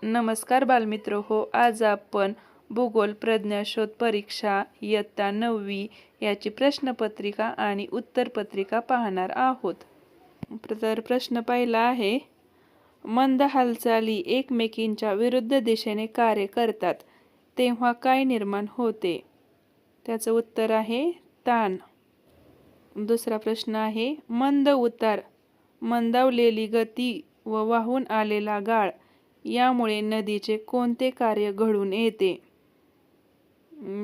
नमस्कार बालमित्र हो, आज आपण भूगोल प्रज्ञाशोध परीक्षा इयत्ता 9वी याची प्रश्नपत्रिका आणि उत्तरपत्रिका पाहणार आहोत. तर प्रश्न पहिला आहे, मंद हालचाली एकमेकींच्या विरुद्ध दिशेने कार्य करतात तेव्हा काय निर्माण होते? त्याचं उत्तर आहे ताण. दुसरा प्रश्न आहे, मंद उतार, मंदावलेली गती व वाहून आलेला गाळ यामुळे नदीचे कोणते कार्य घडून येते?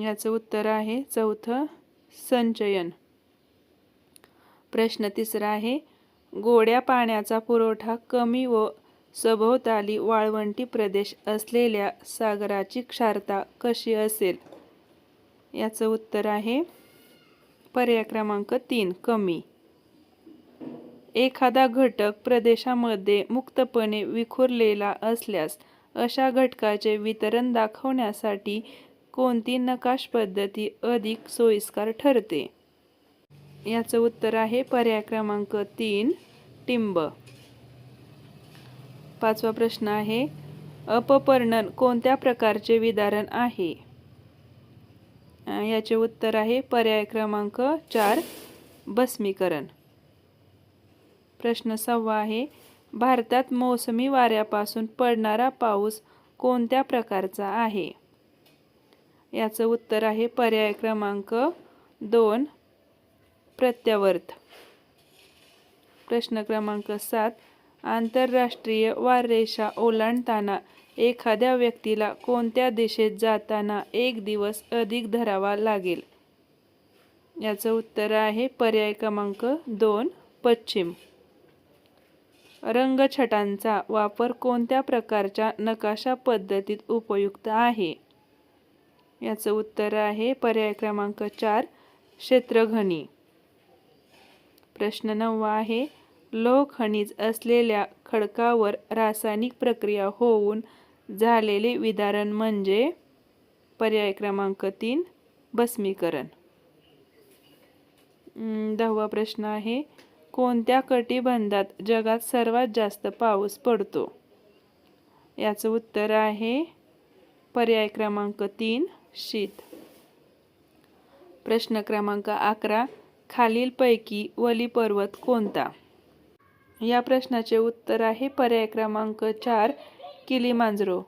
याचं उत्तर आहे चौथं, संचयन. प्रश्न तिसरा आहे, गोड्या पाण्याचा पुरवठा कमी व सभोवताली वाळवंटी प्रदेश असलेल्या सागराची क्षारता कशी असेल? याचं उत्तर आहे पर्याय क्रमांक 3, कमी. एखादा घटक प्रदेशामध्ये मुक्तपणे विखुरलेला असल्यास अशा घटकाचे वितरण दाखवण्यासाठी कोणती नकाश पद्धती अधिक सोयीस्कर ठरते? याचं उत्तर आहे पर्याय क्रमांक 3, टिंब. पाचवा प्रश्न आहे, अपपर्णन कोणत्या प्रकारचे विदारण आहे? याचे उत्तर आहे पर्याय क्रमांक 4, भस्मीकरण. प्रश्न 6 आहे, भारतात मोसमी वाऱ्यापासून पडणारा पाऊस कोणत्या प्रकारचा आहे? याचं उत्तर आहे पर्याय क्रमांक 2, प्रत्यावर्त. प्रश्न क्रमांक 7, आंतरराष्ट्रीय वाररेषा ओलांडताना एखाद्या व्यक्तीला कोणत्या दिशेत जाताना 1 दिवस अधिक धरावा लागेल? याचं उत्तर आहे पर्याय क्रमांक 2, पश्चिम. रंगछटांचा वापर कोणत्या प्रकारच्या नकाशा पद्धतीत उपयुक्त आहे? याचं उत्तर आहे पर्याय क्रमांक 4, क्षेत्रघनी. प्रश्न 9 आहे, लोह खनिज असलेल्या खडकावर रासायनिक प्रक्रिया होऊन झालेले विदारण म्हणजे? पर्याय क्रमांक 3, भस्मीकरण. 10वा प्रश्न आहे, कोणत्या कटिबंधात जगात सर्वात जास्त पाऊस पडतो? याचं उत्तर आहे पर्याय क्रमांक 3, शीत. प्रश्न क्रमांक 11, खालीलपैकी वली पर्वत कोणता? या प्रश्नाचे उत्तर आहे पर्याय क्रमांक 4, किलीमांजरो.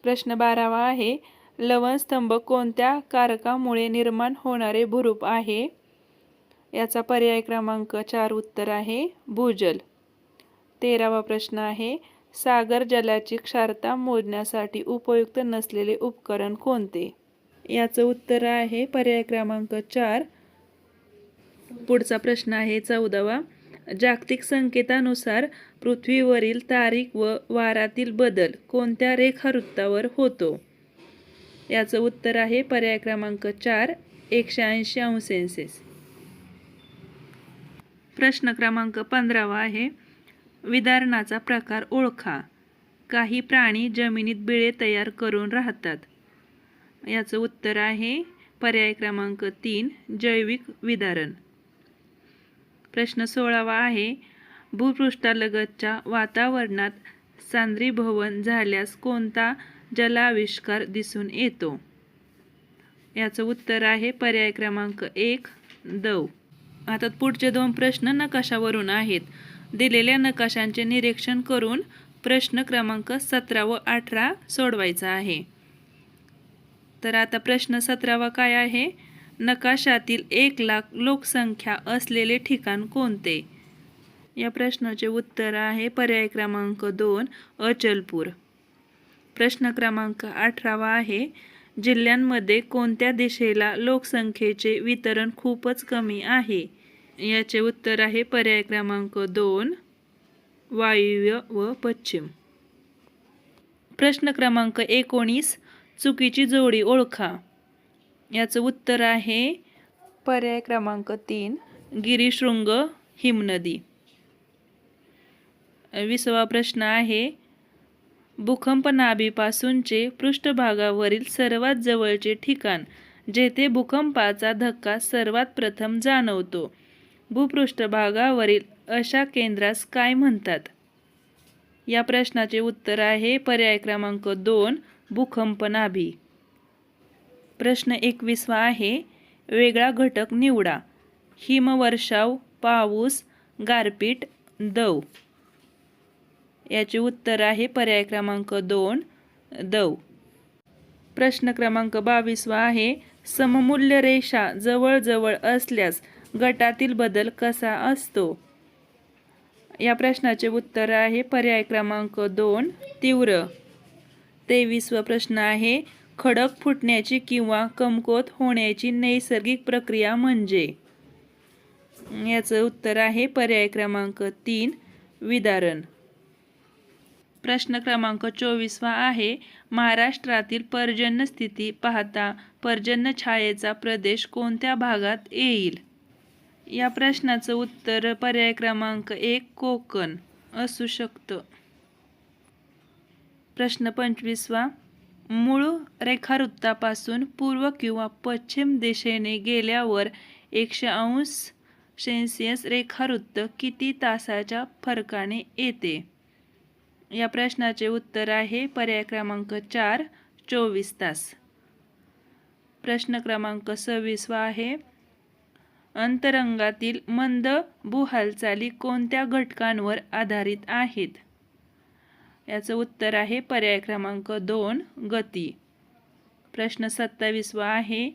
प्रश्न 12वा आहे, लवणस्तंभ कोणत्या कारकामुळे निर्माण होणारे भूरूप आहे? याचा पर्याय क्रमांक 4 उत्तर आहे भूजल. 13वा प्रश्न आहे, सागर जलाची क्षारता मोजण्यासाठी उपयुक्त नसलेले उपकरण कोणते? याचं उत्तर आहे पर्याय क्रमांक 4. पुढचा प्रश्न आहे 14वा, जागतिक संकेतानुसार पृथ्वीवरील तारीख व वारातील बदल कोणत्या रेखावृत्तावर होतो? याचं उत्तर आहे पर्याय क्रमांक 4, 180 अंश सेल्सिअस. प्रश्न क्रमांक 15वा आहे, विदारणाचा प्रकार ओळखा. काही प्राणी जमिनीत बिळे तयार करून राहतात. याचं उत्तर आहे पर्याय क्रमांक 3, जैविक विदारण. प्रश्न 16वा आहे, भूपृष्ठालगतच्या वातावरणात सांद्रीभवन झाल्यास कोणता जलाविष्कार दिसून येतो? याचं उत्तर आहे पर्याय क्रमांक 1, दव. आता पुढचे 2 प्रश्न नकाशावरून आहेत. दिलेल्या नकाशांचे निरीक्षण करून प्रश्न क्रमांक 17 व 18 सोडवायचा आहे. तर आता प्रश्न 17वा काय आहे, नकाशातील 1,00,000 लोकसंख्या असलेले ठिकाण कोणते? या प्रश्नाचे उत्तर आहे पर्याय क्रमांक 2, अचलपूर. प्रश्न क्रमांक 18वा आहे, जिल्ह्यांमध्ये कोणत्या दिशेला लोकसंख्येचे वितरण खूपच कमी आहे? याचे उत्तर आहे पर्याय क्रमांक 2, वायव्य व पश्चिम. प्रश्न क्रमांक 19, चुकीची जोडी ओळखा. याचं उत्तर आहे पर्याय क्रमांक 3, गिरिशृंग हिमनदी. 20वा प्रश्न आहे, भूकंप नाभीपासूनचे पृष्ठभागावरील सर्वात जवळचे ठिकाण जेथे भूकंपाचा धक्का सर्वात प्रथम जाणवतो. भूपृष्ठभागावरील अशा केंद्रास काय म्हणतात? या प्रश्नाचे उत्तर आहे पर्याय क्रमांक 2 भूकंप नाभी. प्रश्न 21 आहे वेगळा घटक निवडा. हिमवर्षाव, पाऊस, गारपीट, दव. याचे उत्तर आहे पर्याय क्रमांक 2 दव. प्रश्न क्रमांक 22 आहे सममूल्य रेषा जवळजवळ असल्यास गटातील बदल कसा असतो. या प्रश्नाचे उत्तर आहे पर्याय क्रमांक 2 तीव्र. 23वा प्रश्न आहे खडक फुटण्याची किंवा कमकुवत होण्याची नैसर्गिक प्रक्रिया म्हणजे. याचं उत्तर आहे पर्याय क्रमांक 3 विदारण. प्रश्न क्रमांक 24 आहे महाराष्ट्रातील पर्जन्य स्थिती पाहता पर्जन्य छायेचा प्रदेश कोणत्या भागात येईल. या प्रश्नाचं उत्तर पर्याय क्रमांक 1 कोकण असू शकतं. प्रश्न 25 मूळ रेखावृत्तापासून पूर्व किंवा पश्चिम दिशेने गेल्यावर 100° रेखावृत्त किती तासाच्या फरकाने येते. या प्रश्नाचे उत्तर आहे पर्याय क्रमांक 4 24 तास. प्रश्न क्रमांक 26 आहे अंतरंगातील मंद भूहालचाली कोणत्या घटकांवर आधारित आहेत. याचं उत्तर आहे पर्याय क्रमांक 2 गती. प्रश्न 27 आहे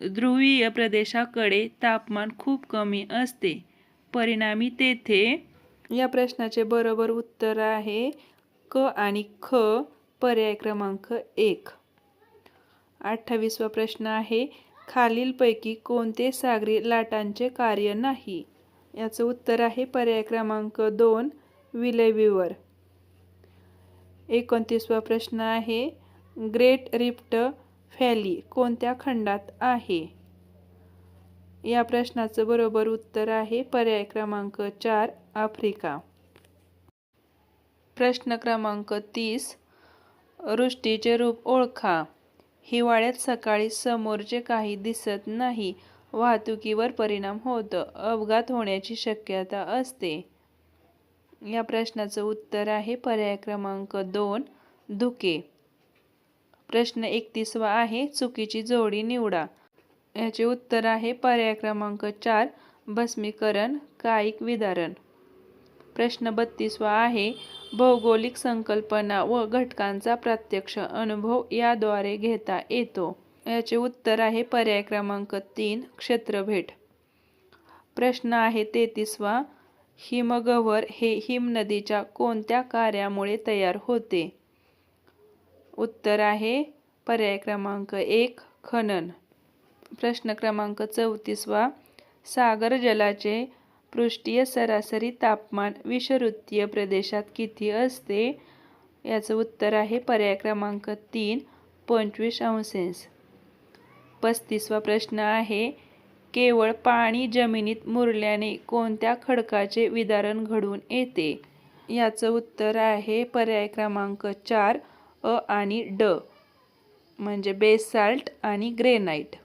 ध्रुवीय प्रदेशाकडे तापमान खूप कमी असते परिणामी तेथे. या प्रश्नाचे बरोबर उत्तर आहे क आणि ख पर्याय क्रमांक 1. 28वा प्रश्न आहे खालीलपैकी कोणते सागरी लाटांचे कार्य नाही. याचं उत्तर आहे पर्याय क्रमांक 2 विलयविवर. 29वा प्रश्न आहे ग्रेट रिफ्ट व्हॅली कोणत्या खंडात आहे. या प्रश्नाचं बरोबर उत्तर आहे पर्याय क्रमांक 4 आफ्रिका. प्रश्न क्रमांक 30 वृष्टीचे रूप ओळखा. हिवाळ्यात सकाळी समोरचे काही दिसत नाही, वाहतुकीवर परिणाम होतो, अपघात होण्याची शक्यता असते. या प्रश्नाचं उत्तर आहे पर्याय क्रमांक 2 धुके. प्रश्न 31 आहे चुकीची जोडी निवडा. याचे उत्तर आहे पर्याय क्रमांक 4 भस्मीकरण कायिक विदारण. प्रश्न 32 आहे भौगोलिक संकल्पना व घटकांचा प्रत्यक्ष अनुभव याद्वारे घेता येतो. याचे उत्तर आहे पर्याय क्रमांक 3 क्षेत्रभेट. प्रश्न आहे 33 हिमगव्हर हे हिमनदीच्या कोणत्या कार्यामुळे तयार होते. उत्तर आहे पर्याय क्रमांक 1 खनन. प्रश्न क्रमांक 34 सागर जलाचे पृष्ठीय सरासरी तापमान विषुववृत्तीय प्रदेशात किती असते. याचं उत्तर आहे पर्याय क्रमांक 3 25°. 35वा प्रश्न आहे केवळ पाणी जमिनीत मुरल्याने कोणत्या खडकाचे विदारण घडून येते. याचं उत्तर आहे पर्याय क्रमांक 4 अ आणि ड म्हणजे बेसाल्ट आणि ग्रेनाइट.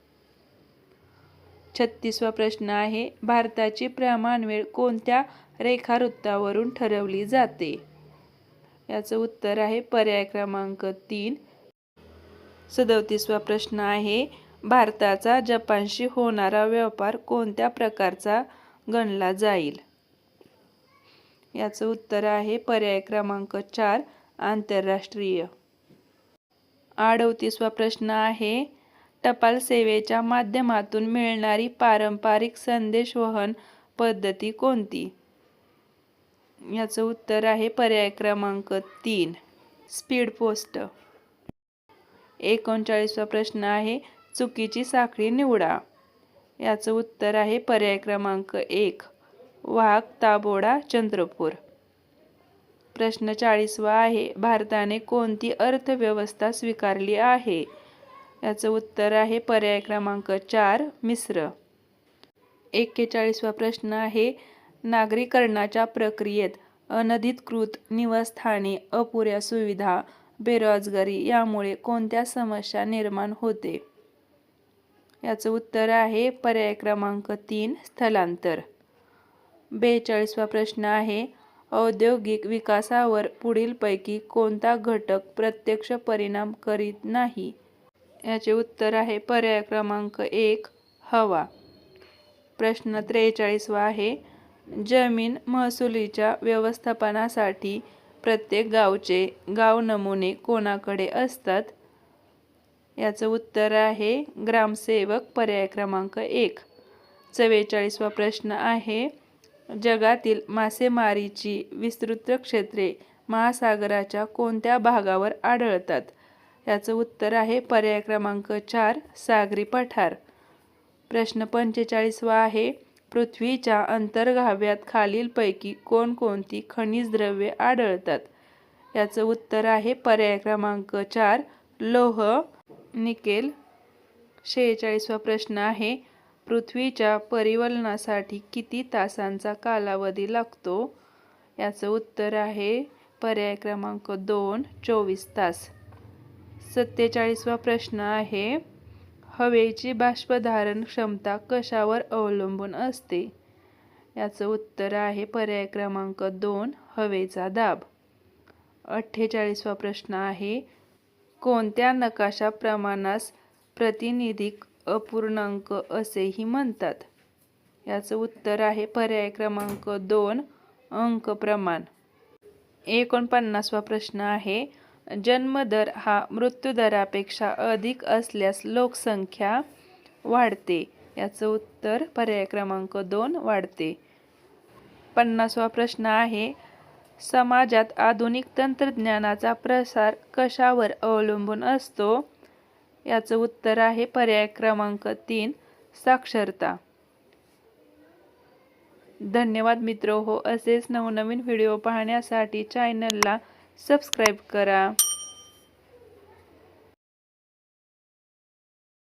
36वा प्रश्न आहे भारताची प्रमाणवेळ कोणत्या रेखावृत्तावरून ठरवली जाते. याचं उत्तर आहे पर्याय क्रमांक 3. 37वा प्रश्न आहे भारताचा जपानशी होणारा व्यापार कोणत्या प्रकारचा गणला जाईल. याचं उत्तर आहे पर्याय क्रमांक 4 आंतरराष्ट्रीय. 38वा प्रश्न आहे टपाल सेवेच्या माध्यमातून मिळणारी पारंपरिक संदेशवहन पद्धती कोणती. याचं उत्तर आहे पर्याय क्रमांक 3 स्पीड पोस्ट. 39वा प्रश्न आहे चुकीची साखळी निवडा. याचं उत्तर आहे पर्याय क्रमांक 1 वाहक ताबोडा चंद्रपूर. प्रश्न 40 आहे भारताने कोणती अर्थव्यवस्था स्वीकारली आहे. याचं उत्तर आहे पर्याय क्रमांक 4 मिश्र. 41वा प्रश्न आहे नागरीकरणाच्या प्रक्रियेत अनधिकृत निवासस्थाने, अपुऱ्या सुविधा, बेरोजगारी यामुळे कोणत्या समस्या निर्माण होते. याचं उत्तर आहे पर्याय क्रमांक 3 स्थलांतर. 42वा प्रश्न आहे औद्योगिक विकासावर पुढीलपैकी कोणता घटक प्रत्यक्ष परिणाम करीत नाही? याचे उत्तर आहे पर्याय क्रमांक 1 हवा. प्रश्न 43 आहे. जमीन महसुलीच्या व्यवस्थापनासाठी प्रत्येक गावचे गाव नमुने कोणाकडे असतात? याचं उत्तर आहे ग्रामसेवक, पर्याय क्रमांक 1. 44वा प्रश्न आहे. जगातील मासेमारीची विस्तृत क्षेत्रे महासागराच्या कोणत्या भागावर आढळतात? याचं उत्तर आहे पर्याय क्रमांक 4 सागरी पठार. प्रश्न 45वा आहे. पृथ्वीच्या अंतर्गाभ्यात खालीलपैकी कोणकोणती खनिज द्रव्ये आढळतात? याचं उत्तर आहे पर्याय क्रमांक 4 लोह, निकेल. 46वा प्रश्न आहे. पृथ्वीच्या परिवलनासाठी किती तासांचा कालावधी लागतो? याचं उत्तर आहे पर्याय क्रमांक 2 24 तास. 47वा प्रश्न आहे. हवेची बाष्पधारण क्षमता कशावर अवलंबून असते? याचं उत्तर आहे पर्याय क्रमांक 2 हवेचा दाब. 48वा प्रश्न आहे. कोणत्या नकाशा प्रमाणास प्रातिनिधिक अपूर्णांक असेही म्हणतात? याचं उत्तर आहे पर्याय क्रमांक 2 अंक प्रमाण. 49वा प्रश्न आहे. जन्मदर हा मृत्यूदरापेक्षा अधिक असल्यास लोकसंख्या वाढते. याचं उत्तर पर्याय क्रमांक 2 वाढते. 50वा प्रश्न आहे. समाजात आधुनिक तंत्रज्ञानाचा प्रसार कशावर अवलंबून असतो? याचं उत्तर आहे पर्याय क्रमांक 3 साक्षरता. धन्यवाद मित्रहो. असेच नवनवीन व्हिडिओ पाहण्यासाठी चॅनलला सबस्क्राईब करा.